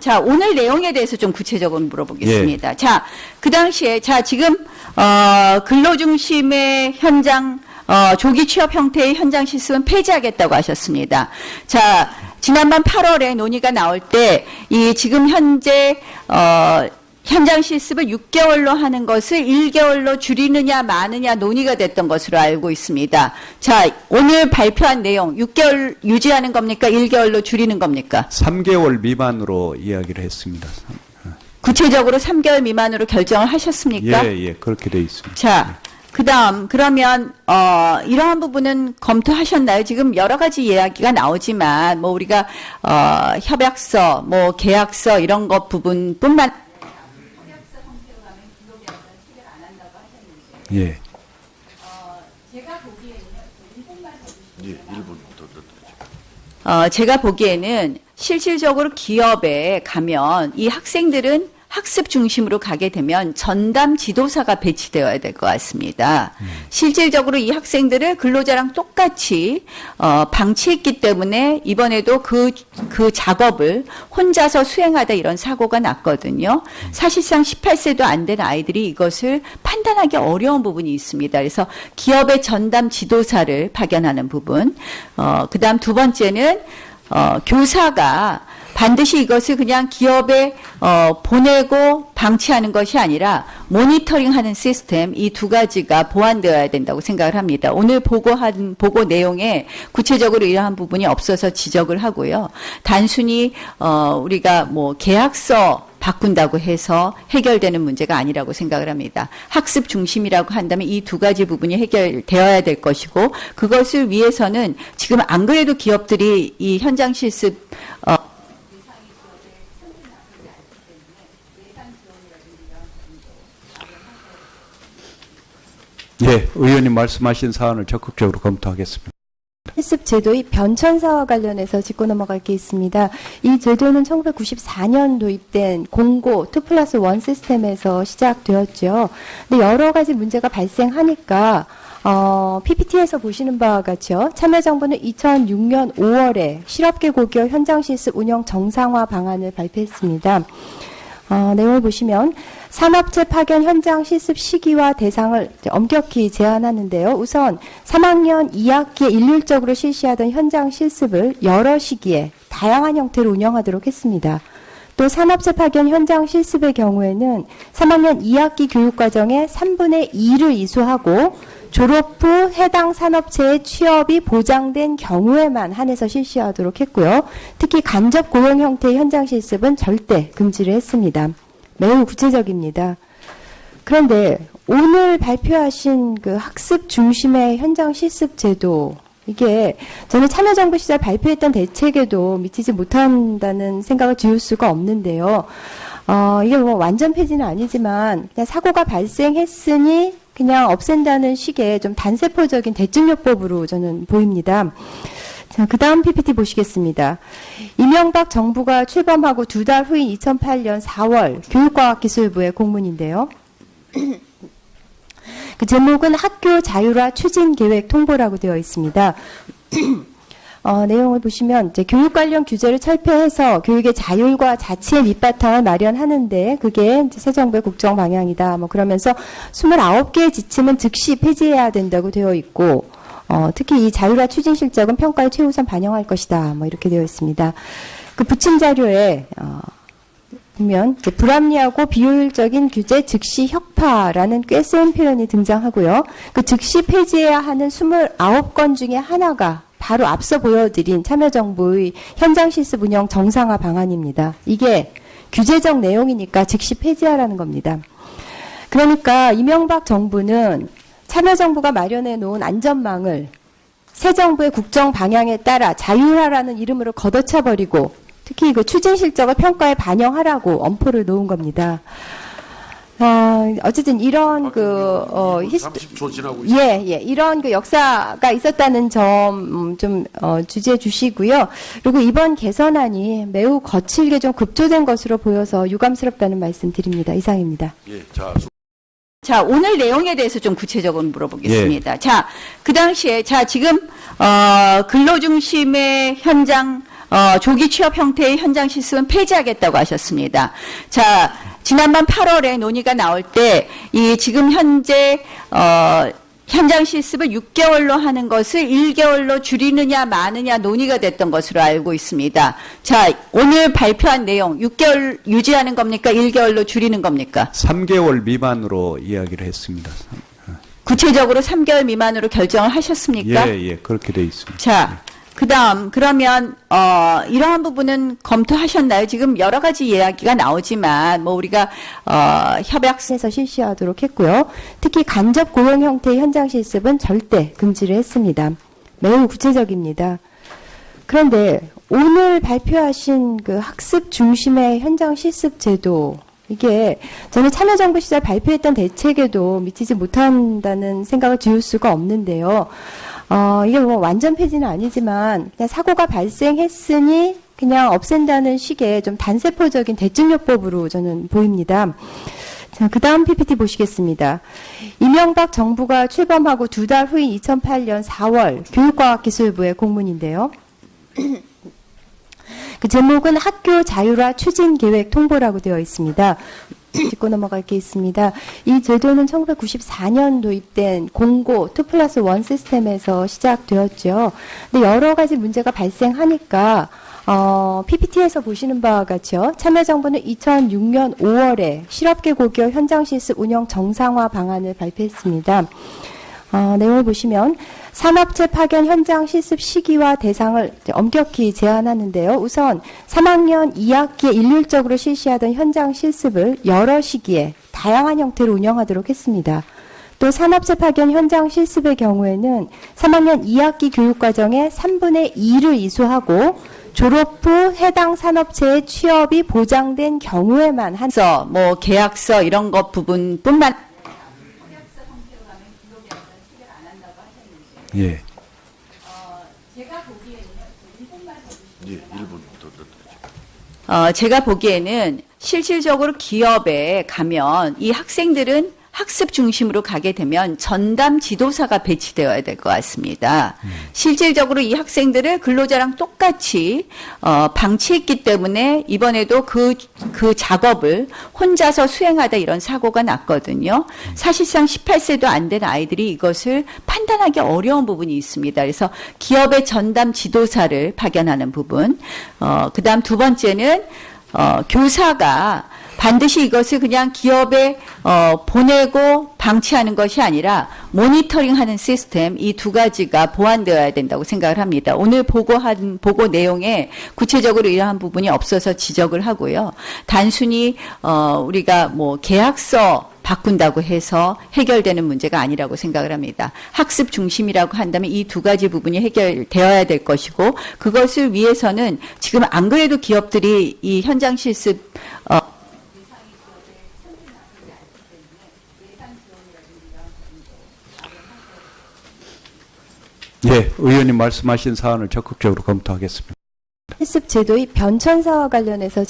자, 오늘 내용에 대해서 좀 구체적으로 물어보겠습니다. 예. 자, 그 당시에, 자, 지금, 근로중심의 현장, 조기 취업 형태의 현장 실습은 폐지하겠다고 하셨습니다. 자, 지난번 8월에 논의가 나올 때, 지금 현재, 현장 실습을 6개월로 하는 것을 1개월로 줄이느냐 마느냐 논의가 됐던 것으로 알고 있습니다. 자, 오늘 발표한 내용 6개월 유지하는 겁니까? 1개월로 줄이는 겁니까? 3개월 미만으로 이야기를 했습니다. 구체적으로 3개월 미만으로 결정을 하셨습니까? 예, 그렇게 돼 있습니다. 자, 그다음 그러면 이러한 부분은 검토하셨나요? 지금 여러 가지 이야기가 나오지만 뭐 우리가 협약서, 뭐 계약서 이런 것 부분뿐만 예. 제가 보기에는 제가 보기에는 실질적으로 기업에 가면 이 학생들은 학습 중심으로 가게 되면 전담 지도사가 배치되어야 될 것 같습니다. 실질적으로 이 학생들을 근로자랑 똑같이 방치했기 때문에 이번에도 그 작업을 혼자서 수행하다 이런 사고가 났거든요. 사실상 18세도 안 된 아이들이 이것을 판단하기 어려운 부분이 있습니다. 그래서 기업의 전담 지도사를 파견하는 부분. 그다음 두 번째는 교사가 반드시 이것을 그냥 기업에 보내고 방치하는 것이 아니라 모니터링하는 시스템, 이 두 가지가 보완되어야 된다고 생각을 합니다. 오늘 보고 내용에 구체적으로 이러한 부분이 없어서 지적을 하고요. 단순히 우리가 뭐 계약서 바꾼다고 해서 해결되는 문제가 아니라고 생각을 합니다. 학습 중심이라고 한다면 이 두 가지 부분이 해결되어야 될 것이고, 그것을 위해서는 지금 안 그래도 기업들이 이 현장 실습 예, 의원님 말씀하신 사안을 적극적으로 검토하겠습니다. 실습 제도의 변천사와 관련해서 짚고 넘어갈 게 있습니다. 이 제도는 1994년 도입된 공고 2+1 시스템에서 시작되었죠. 근데 여러 가지 문제가 발생하니까 PPT에서 보시는 바와 같이요. 참여정부는 2006년 5월에 실업계 고교 현장 실습 운영 정상화 방안을 발표했습니다. 내용을 보시면 산업체 파견 현장 실습 시기와 대상을 엄격히 제한하는데요. 우선 3학년 2학기에 일률적으로 실시하던 현장 실습을 여러 시기에 다양한 형태로 운영하도록 했습니다. 또 산업체 파견 현장 실습의 경우에는 3학년 2학기 교육과정의 3분의 2를 이수하고 졸업 후 해당 산업체의 취업이 보장된 경우에만 한해서 실시하도록 했고요. 특히 간접 고용 형태의 현장 실습은 절대 금지를 했습니다. 매우 구체적입니다. 그런데 오늘 발표하신 그 학습 중심의 현장 실습 제도, 이게 저는 참여정부 시절 발표했던 대책에도 미치지 못한다는 생각을 지울 수가 없는데요. 이게 뭐 완전 폐지는 아니지만 그냥 사고가 발생했으니 그냥 없앤다는 식의 좀 단세포적인 대증요법으로 저는 보입니다. 자, 그 다음 PPT 보시겠습니다. 이명박 정부가 출범하고 2달 후인 2008년 4월 교육과학기술부의 공문인데요. 그 제목은 학교 자율화 추진 계획 통보라고 되어 있습니다. 내용을 보시면 이제 교육 관련 규제를 철폐해서 교육의 자율과 자치의 밑바탕을 마련하는데 그게 이제 새 정부의 국정 방향이다. 뭐 그러면서 29개의 지침은 즉시 폐지해야 된다고 되어 있고 특히 이 자율화 추진 실적은 평가에 최우선 반영할 것이다. 뭐 이렇게 되어 있습니다. 그 부침 자료에 보면 불합리하고 비효율적인 규제 즉시 혁파라는 꽤 센 표현이 등장하고요. 그 즉시 폐지해야 하는 29건 중에 하나가 바로 앞서 보여드린 참여정부의 현장 실습 운영 정상화 방안입니다. 이게 규제적 내용이니까 즉시 폐지하라는 겁니다. 그러니까 이명박 정부는 참여정부가 마련해 놓은 안전망을 새 정부의 국정 방향에 따라 자율화라는 이름으로 걷어차버리고 특히 그 추진 실적을 평가에 반영하라고 엄포를 놓은 겁니다. 어쨌든 이런 이런 그 역사가 있었다는 점 좀 주지해 주시고요. 그리고 이번 개선안이 매우 거칠게 좀 급조된 것으로 보여서 유감스럽다는 말씀 드립니다. 이상입니다. 예, 자, 오늘 내용에 대해서 좀 구체적으로 물어보겠습니다. 예. 자, 그 당시에, 자, 지금, 근로중심의 현장, 조기 취업 형태의 현장 실습은 폐지하겠다고 하셨습니다. 자, 지난번 8월에 논의가 나올 때 이 지금 현재 현장 실습을 6개월로 하는 것을 1개월로 줄이느냐 마느냐 논의가 됐던 것으로 알고 있습니다. 자, 오늘 발표한 내용 6개월 유지하는 겁니까? 1개월로 줄이는 겁니까? 3개월 미만으로 이야기를 했습니다. 구체적으로 3개월 미만으로 결정을 하셨습니까? 예, 그렇게 돼 있습니다. 자, 그다음 그러면 이러한 부분은 검토하셨나요? 지금 여러 가지 이야기가 나오지만 뭐 우리가 협약서 에서 실시하도록 했고요. 특히 간접 고용 형태의 현장 실습은 절대 금지를 했습니다. 매우 구체적입니다. 그런데 오늘 발표하신 그 학습 중심의 현장 실습 제도, 이게 저는 참여정부 시절 발표했던 대책에도 미치지 못한다는 생각을 지울 수가 없는데요. 이게 뭐 완전 폐지는 아니지만 그냥 사고가 발생했으니 그냥 없앤다는 식의 좀 단세포적인 대증요법으로 저는 보입니다. 자, 그 다음 PPT 보시겠습니다. 이명박 정부가 출범하고 2달 후인 2008년 4월 교육과학기술부의 공문인데요. 그 제목은 학교 자율화 추진 계획 통보라고 되어 있습니다. 짚고 넘어갈 게 있습니다. 이 제도는 1994년 도입된 공고 2+1 시스템에서 시작되었죠. 근데 여러 가지 문제가 발생하니까 PPT에서 보시는 바와 같이요. 참여정부는 2006년 5월에 실업계 고교 현장 실습 운영 정상화 방안을 발표했습니다. 내용을 보시면 산업체 파견 현장 실습 시기와 대상을 엄격히 제한하는데요. 우선 3학년 2학기에 일률적으로 실시하던 현장 실습을 여러 시기에 다양한 형태로 운영하도록 했습니다. 또 산업체 파견 현장 실습의 경우에는 3학년 2학기 교육과정의 3분의 2를 이수하고 졸업 후 해당 산업체의 취업이 보장된 경우에만 한서 뭐 계약서 이런 것 부분뿐만 예. 제가 보기에는 실질적으로 기업에 가면 이 학생들은 학습 중심으로 가게 되면 전담 지도사가 배치되어야 될 것 같습니다. 실질적으로 이 학생들을 근로자랑 똑같이 방치했기 때문에 이번에도 그 작업을 혼자서 수행하다 이런 사고가 났거든요. 사실상 18세도 안 된 아이들이 이것을 판단하기 어려운 부분이 있습니다. 그래서 기업의 전담 지도사를 파견하는 부분. 그다음 두 번째는 교사가 반드시 이것을 그냥 기업에 보내고 방치하는 것이 아니라 모니터링하는 시스템, 이 두 가지가 보완되어야 된다고 생각을 합니다. 오늘 보고 내용에 구체적으로 이러한 부분이 없어서 지적을 하고요. 단순히 우리가 뭐 계약서 바꾼다고 해서 해결되는 문제가 아니라고 생각을 합니다. 학습 중심이라고 한다면 이 두 가지 부분이 해결되어야 될 것이고, 그것을 위해서는 지금 안 그래도 기업들이 이 현장 실습 예, 의원님 말씀하신 사안을 적극적으로 검토하겠습니다. 실습 제도의 변천사와 관련해서